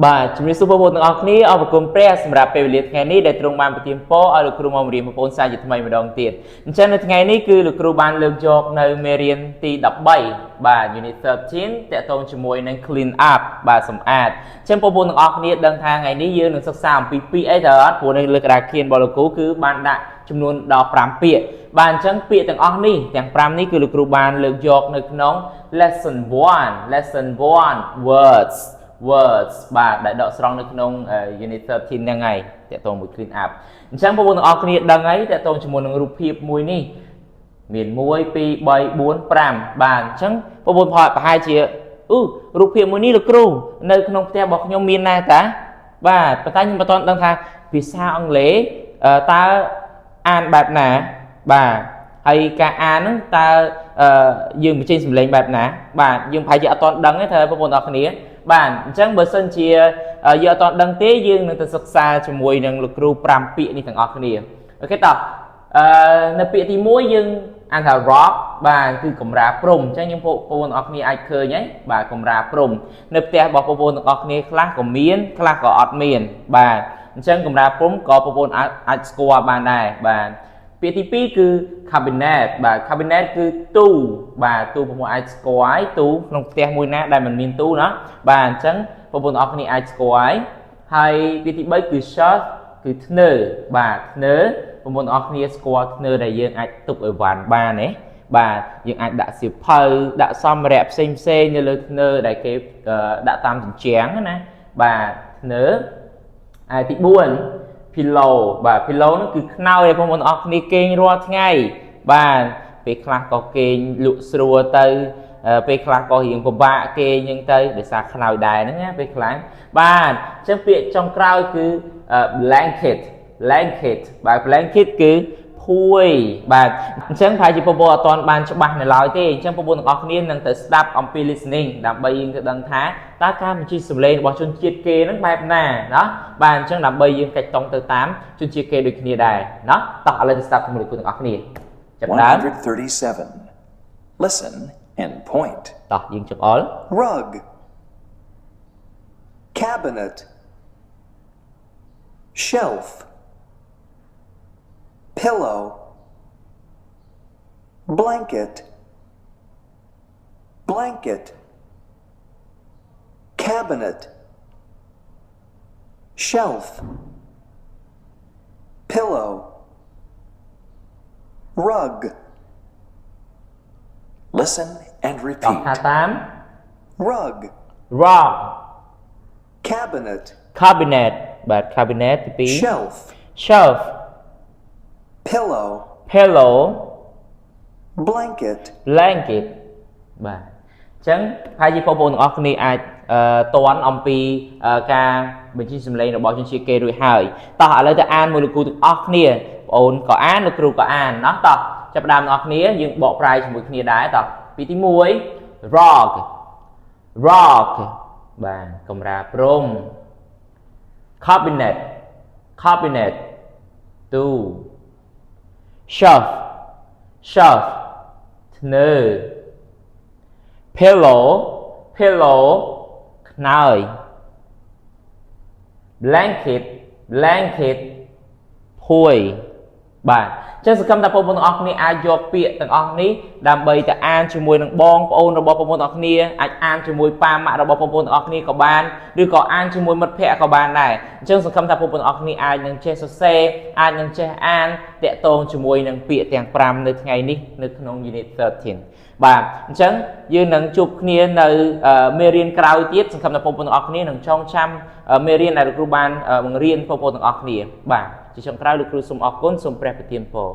បាទជំរាបសួរបងប្អូនទាំងអស់គ្នាអរគុណព្រះសម្រាប់ពេលវេលាថ្ងៃនេះដែលទ្រង់បានប្រទានពរឲ្យលោកគ្រូមករៀនបងប្អូនសាជាថ្មីម្ដងទៀតអញ្ចឹងនៅថ្ងៃនេះគឺលោកគ្រូបានលើកយកនៅមេរៀនទី13បាទ Unit 13 តាក់ទងជាមួយនឹង clean up បាទសម្អាតអញ្ចឹងបងប្អូនទាំងអស់គ្នាដឹងថាថ្ងៃនេះយើងនឹងសិក្សាអំពីពាក្យអីតើអត់ព្រោះនៅលើក្តារខៀនរបស់លោកគ្រូគឺបានដាក់ចំនួនដល់5ពាក្យបាទអញ្ចឹងពាក្យទាំងអស់នេះទាំង5នេះគឺលោកគ្រូបានលើកយកនៅក្នុង lesson 1 words បាទដែលដកស្រង់នៅក្នុង unit 13ហ្នឹងហើយតើតមួយ clean up អញ្ចឹងបងប្អូនទាំងអស់គ្នាដឹងហើយតើតជាមួយនឹងរូបភាពមួយនេះមាន1 2 3 4 5បាទអញ្ចឹងបងប្អូនប្រហែលជារូបភាពមួយនេះលោកគ្រូនៅក្នុងផ្ទះរបស់ខ្ញុំមានដែរតាបាទប៉ុន្តែខ្ញុំមិនទាន់ដឹងថាភាសាអង់គ្លេសតើអានបែបណាបាទហើយការអានហ្នឹងតើយើងបញ្ចេញសម្លេងបែបណាបាទយើងប្រហែលជាអត់ទាន់ដឹងទេថាបងប្អូនទាំងអស់គ្នាបាទអញ្ចឹងបើសិនជាយើងអត់ទាន់ដឹងទេយើងនឹងទៅសិក្សាជាមួយនឹងលោកគ្រូ5ពាក្យនេះទាំងអស់គ្នាអូខេតោះនៅពាក្យទី1យើងអានថា rock បាទគឺកម្រាលព្រំអញ្ចឹងយើងបងប្អូនទាំងអស់គ្នាអាចឃើញហើយបាទកម្រាលព្រំនៅផ្ទះរបស់បងប្អូនទាំងអស់គ្នាខ្លះក៏មានខ្លះក៏អត់មានបាទអញ្ចឹងកម្រាលព្រំក៏បងប្អូនអាចស្គាល់បានដែរបាទពាក្យទី2គឺ cabinet បាទ cabinet គឺទូបាទទូបងប្អូនអាចស្គាល់ហើយទូក្នុងផ្ទះមួយណាដែលមិនមានទូណាបាទអញ្ចឹងបងប្អូនទាំងអស់គ្នាអាចស្គាល់ហើយពាក្យទី3គឺ shelf គឺធ្នើបាទធ្នើបងប្អូនទាំងអស់គ្នាស្គាល់ធ្នើដែលយើងអាចទុកអីវ៉ាន់បានណាបាទយើងអាចដាក់សៀវភៅដាក់សម្ភារៈផ្សេងនៅលើធ្នើដែលគេដាក់តាមជញ្ជាំងណាបាទធ្នើហើយទី4 pillow បាទ pillow នោះគឺខ្នើយដែលបងប្អូនទាំងអស់គ្នាគេងរាល់ថ្ងៃបាទពេលខ្លះក៏គេងលក់ស្រួលទៅពេលខ្លះក៏រៀងពិបាកគេងចឹងទៅដោយសារខ្នើយដែរហ្នឹងណាពេលខ្លះបាទអញ្ចឹងពាក្យចុងក្រោយគឺ blanket បាទ blanket គឺភួយបាទអញ្ចឹងប្រហែលជាបងប្អូនអត់ទាន់បានច្បាស់នៅឡើយទេអញ្ចឹងបងប្អូនទាំងអស់គ្នានឹងទៅស្ដាប់អំពី listening ដើម្បីយើងទៅដឹងថាតើការបញ្ជាសម្លេងរបស់ជនជាតិគេហ្នឹងបែបណាណាបាទអញ្ចឹងដើម្បីយើងកាច់តង់ទៅតាមជនជាតិគេដូចគ្នាដែរណាតោះឥឡូវទៅស្ដាប់ជាមួយលោកគ្រូទាំងអស់គ្នាចាប់ដើម 137 Listen and point តោះយើងចង្អុល Rug Cabinet Shelf Pillow Blanket Cabinet Shelf Pillow Rug Listen and តោះ repeat ថាតាម Rug rock Cabinetបាទ cabinet ទី2 shelf pillow blanket បាទអញ្ចឹងហើយជាបងប្អូនទាំងអស់គ្នាអាចតន់អំពីការបញ្ចេញសម្លេងរបស់ជនជាតិគេរួចហើយតោះឥឡូវទៅអានមួយលោកគ្រូទាំងអស់គ្នាបងអូនក៏អានលោកគ្រូក៏អានណាតោះចាប់ផ្ដើមទាំងអស់គ្នាយើងបកប្រែជាមួយគ្នាដែរតោះពីទី1 rock បាទកម្រាលព្រំ cabinet ទូ shelf ធ្នើ pillow ខ្នើយ blanket ភួយបាទចឹងសង្ឃឹមថាបងប្អូនទាំងអស់គ្នាអាចយកពាក្យទាំងអស់នេះដើម្បីទៅអានជាមួយនឹងបងប្អូនរបស់បងប្អូនទាំងអស់គ្នាអាចអានជាមួយប៉ាម៉ាក់របស់បងប្អូនទាំងអស់គ្នាក៏បានឬក៏អានជាមួយមិត្តភ័ក្តិក៏បានដែរអញ្ចឹងសង្ឃឹមថាបងប្អូនទាំងអស់គ្នាអាចនឹងចេះសរសេរអាចនឹងចេះអានតាក់ទងជាមួយនឹងពាក្យទាំង5នៅថ្ងៃនេះនៅក្នុង Unit 13បាទអញ្ចឹងយើងនឹងជួបគ្នានៅមេរៀនក្រោយទៀតសង្ឃឹមថាបងប្អូនទាំងអស់គ្នានឹងចងចាំមេរៀនដែលលោកគ្រូបានបង្រៀនបងប្អូនទាំងអស់គ្នាបាទជាចុងក្រោយលោកគ្រូសូមអរគុណសូមព្រះប្រទានពរ